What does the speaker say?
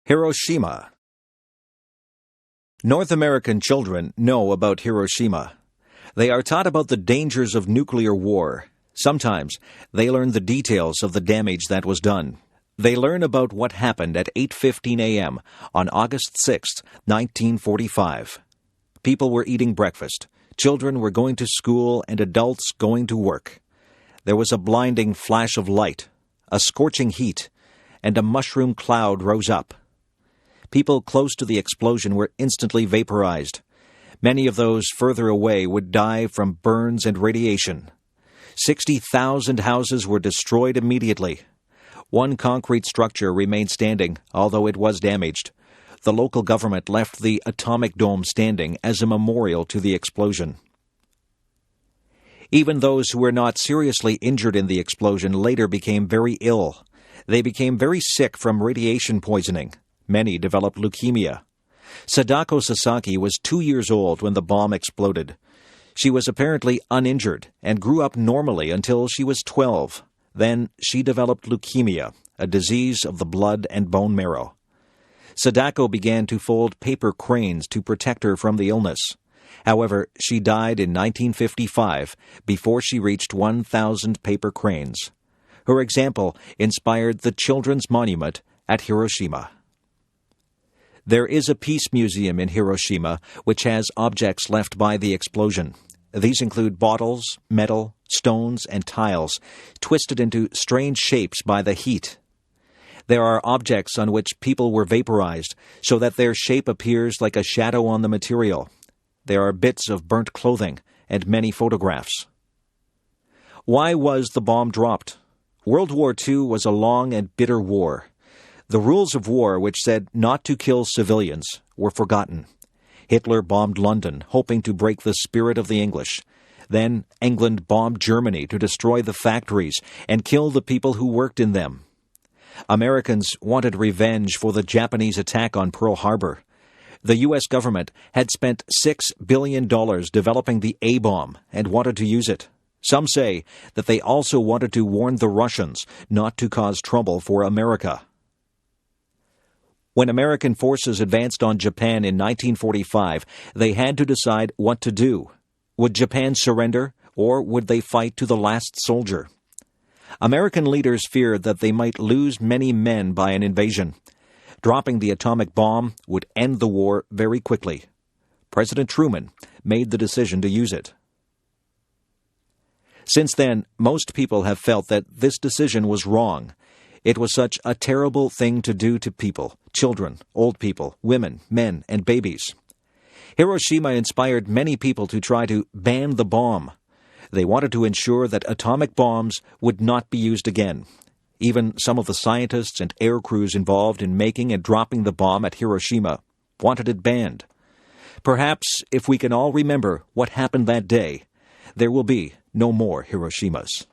Hiroshima. North American children know about Hiroshima. They are taught about the dangers of nuclear war. Sometimes they learn the details of the damage that was done. They learn about what happened at 8:15 a.m. on August 6, 1945. People were eating breakfast. Children were going to school and adults going to work. There was a blinding flash of light, a scorching heat, and a mushroom cloud rose up. People close to the explosion were instantly vaporized. Many of those further away would die from burns and radiation. 60,000 houses were destroyed immediately. One concrete structure remained standing, although it was damaged. The local government left the atomic dome standing as a memorial to the explosion. Even those who were not seriously injured in the explosion later became very ill. They became very sick from radiation poisoning. Many developed leukemia. Sadako Sasaki was 2 years old when the bomb exploded. She was apparently uninjured and grew up normally until she was 12. Then she developed leukemia, a disease of the blood and bone marrow. Sadako began to fold paper cranes to protect her from the illness. However, she died in 1955 before she reached 1,000 paper cranes. Her example inspired the Children's Monument at Hiroshima. There is a peace museum in Hiroshima which has objects left by the explosion. These include bottles, metal, stones, and tiles, twisted into strange shapes by the heat. There are objects on which people were vaporized, so that their shape appears like a shadow on the material. There are bits of burnt clothing and many photographs. Why was the bomb dropped? World War II was a long and bitter war. The rules of war, which said not to kill civilians, were forgotten. Hitler bombed London, hoping to break the spirit of the English. Then England bombed Germany to destroy the factories and kill the people who worked in them. Americans wanted revenge for the Japanese attack on Pearl Harbor. The U.S. government had spent $6 billion developing the A-bomb and wanted to use it. Some say that they also wanted to warn the Russians not to cause trouble for America. When American forces advanced on Japan in 1945, they had to decide what to do. Would Japan surrender, or would they fight to the last soldier? American leaders feared that they might lose many men by an invasion. Dropping the atomic bomb would end the war very quickly. President Truman made the decision to use it. Since then, most people have felt that this decision was wrong. It was such a terrible thing to do to people, children, old people, women, men, and babies. Hiroshima inspired many people to try to ban the bomb. They wanted to ensure that atomic bombs would not be used again. Even some of the scientists and air crews involved in making and dropping the bomb at Hiroshima wanted it banned. Perhaps if we can all remember what happened that day, there will be no more Hiroshimas.